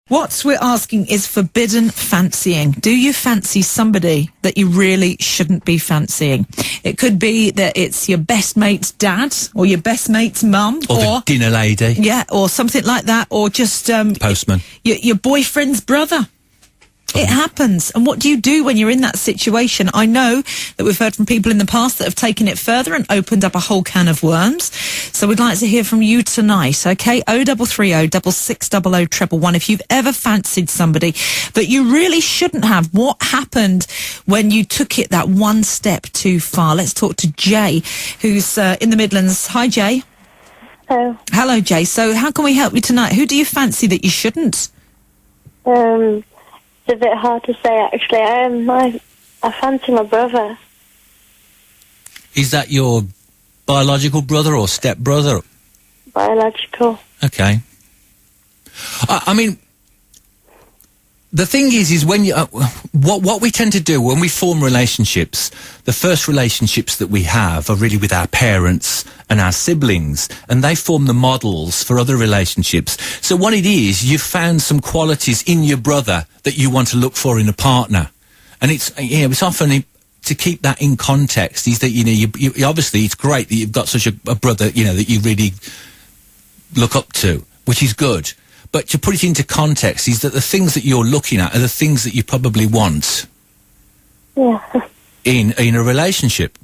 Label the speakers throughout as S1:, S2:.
S1: What we're asking is forbidden fancying. Do you fancy somebody that you really shouldn't be fancying? It could be that it's your best mate's dad or your best mate's mum.
S2: Or the dinner lady.
S1: Yeah, or something like that. Or just...
S2: postman.
S1: Your boyfriend's brother. It happens. And what do you do when you're in that situation? I know that we've heard from people in the past that have taken it further and opened up a whole can of worms. So we'd like to hear from you tonight, okay? 0330 6600 111. If you've ever fancied somebody but you really shouldn't have, what happened when you took it that one step too far? Let's talk to Jay, who's in the Midlands. Hi, Jay.
S3: Hello.
S1: Hello, Jay. So how can we help you tonight? Who do you fancy that you shouldn't?
S3: It's a bit hard to say, actually. I fancy my brother.
S2: Is that your biological brother or step-brother?
S3: Biological.
S2: Okay. I mean, the thing is when you... what we tend to do when we form relationships, the first relationships that we have are really with our parents and our siblings, and they form the models for other relationships. So what it is, you've found some qualities in your brother that you want to look for in a partner. And it's, it's often... to keep that in context is that, you obviously it's great that you've got such a brother, that you really look up to, which is good. But to put it into context is that the things that you're looking at are the things that you probably want in a relationship.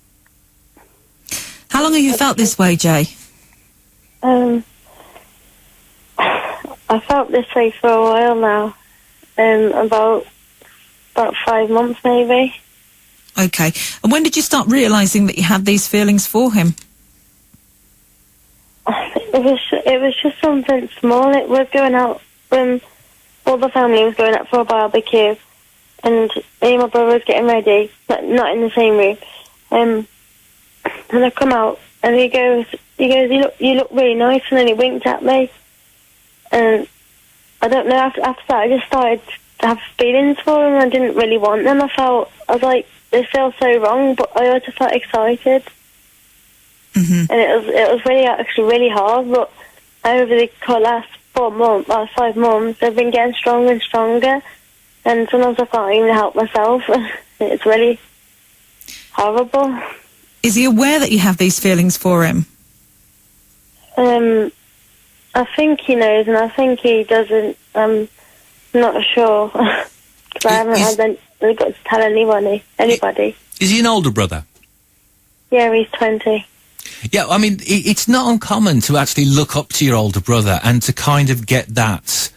S1: How long have you felt this way, Jay?
S3: I felt this way for a while now. About 5 months, maybe.
S1: Okay. And when did you start realising that you had these feelings for him?
S3: It was just something small. It was going out when all the family was going out for a barbecue, and me and my brother was getting ready, not in the same room. And I come out, and he goes, you look really nice, and then he winked at me. And I don't know. After that, I just started to have feelings for him. I didn't really want them. I was like, this feels so wrong, but I just felt excited. Mm-hmm. And it was really hard, but over the last 5 months, I've been getting stronger and stronger, and sometimes I can't even help myself. It's really horrible.
S1: Is he aware that you have these feelings for him?
S3: I think he knows, and I think he doesn't. I'm not sure, because I haven't really got to tell anybody.
S2: Is he an older brother?
S3: Yeah, he's 20.
S2: Yeah, I mean, it's not uncommon to actually look up to your older brother and to kind of get that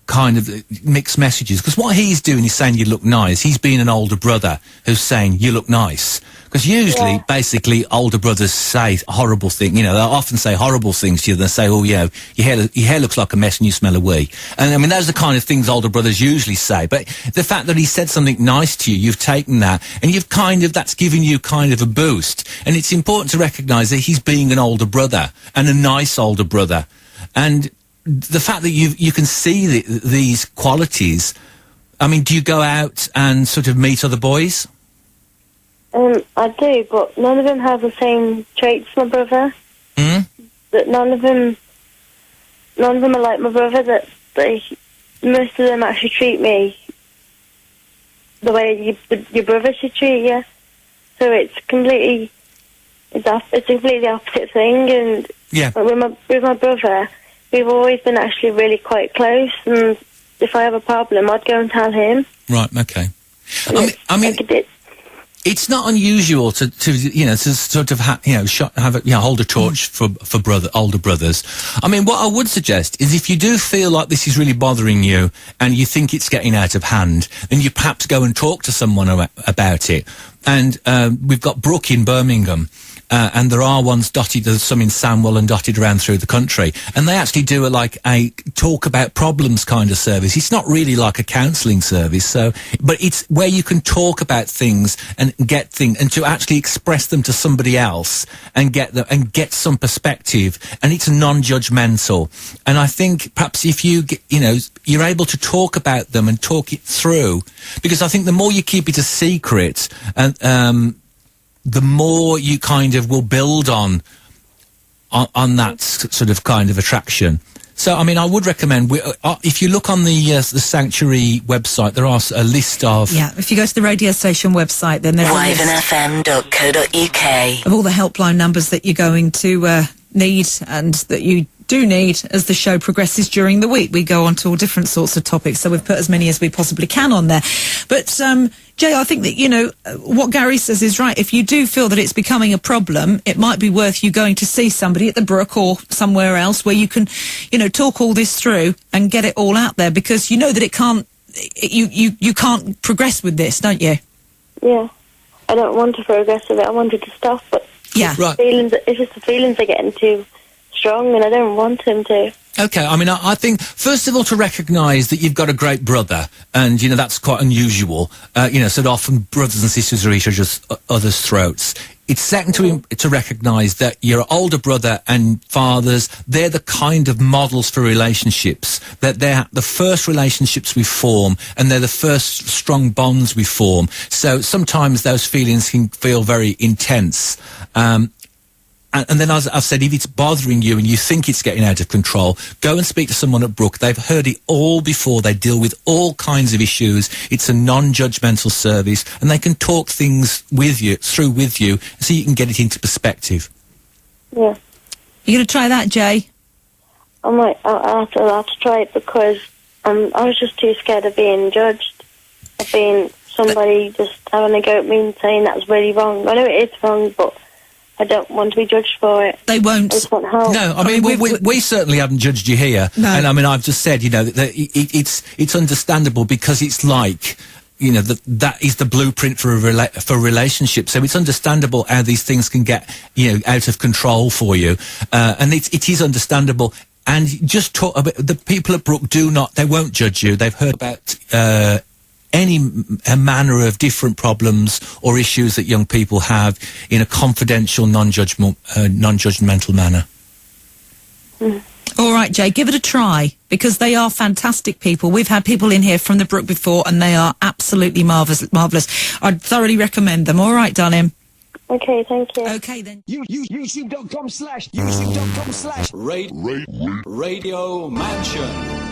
S2: kind of mixed messages. Because what he's doing is saying you look nice. He's being an older brother who's saying you look nice. Because usually, basically, older brothers say horrible things. They'll often say horrible things to you. They'll say, oh, yeah, your hair looks like a mess and you smell a wee. And, I mean, those are the kind of things older brothers usually say. But the fact that he said something nice to you, you've taken that, and that's giving you kind of a boost. And it's important to recognise that he's being an older brother, and a nice older brother. And the fact that you can see these qualities, I mean, do you go out and sort of meet other boys?
S3: I do, but none of them have the same traits as my brother. That none of them are like my brother. That most of them actually treat me the way your brother should treat you. So it's a completely opposite thing. And with my brother, we've always been actually really quite close. And if I have a problem, I'd go and tell him.
S2: Right. Okay. I mean. It's not unusual to sort of hold a torch for older brothers. I mean, what I would suggest is if you do feel like this is really bothering you and you think it's getting out of hand, then you perhaps go and talk to someone about it. And we've got Brooke in Birmingham. And there are ones there's some in Sandwell and dotted around through the country. And they actually do a talk about problems kind of service. It's not really like a counselling service, but it's where you can talk about things and get things and to actually express them to somebody else and get some perspective. And it's non-judgmental. And I think perhaps if you're able to talk about them and talk it through, because I think the more you keep it a secret and, the more you kind of will build on that sort of kind of attraction. So, I mean, I would recommend, if you look on the Sanctuary website, there are a list of...
S1: Yeah, if you go to the radio station website, then there's
S4: WyvernFM.co.uk
S1: of all the helpline numbers that you're going to need and that you do need as the show progresses during the week. We go on to all different sorts of topics, so we've put as many as we possibly can on there. But, Jay, I think that, what Gary says is right. If you do feel that it's becoming a problem, it might be worth you going to see somebody at the Brook or somewhere else where you can, talk all this through and get it all out there, because you know that it can't, you can't progress with this, don't you?
S3: Yeah. I don't want to progress with it. I wanted to stop, but
S1: yeah,
S2: right.
S3: It's just the feelings are getting too strong, and I don't want him to.
S2: Okay, I mean, I think, first of all, to recognise that you've got a great brother, and, that's quite unusual. So often brothers and sisters are each other's throats. It's second to recognise that your older brother and fathers, they're the kind of models for relationships, that they're the first relationships we form, and they're the first strong bonds we form. So sometimes those feelings can feel very intense. And then, as I've said, if it's bothering you and you think it's getting out of control, go and speak to someone at Brook. They've heard it all before. They deal with all kinds of issues. It's a non-judgmental service, and they can talk things through with you, so you can get it into perspective.
S3: Yeah.
S1: You going to try that, Jay?
S3: I'll have to try it, because I was just too scared of being judged, of being somebody just having a go at me and saying that was really wrong. I know it is wrong, but I don't want to be judged for it.
S1: They won't.
S3: I just want help.
S2: No, I mean, we certainly haven't judged you here.
S1: No.
S2: And I mean, I've just said, that it's understandable, because it's like, that is the blueprint for for relationships. So it's understandable how these things can get, out of control for you. And it is understandable. And just talk about the people at Brook they won't judge you. They've heard about, any manner of different problems or issues that young people have in a confidential, non-judgmental manner.
S3: Mm.
S1: All right, Jay, give it a try, because they are fantastic people. We've had people in here from the Brook before, and they are absolutely marvellous. I'd thoroughly recommend them. All right, darling.
S3: Okay, thank you.
S1: Okay, then.
S5: YouTube.com/Radio Mansion.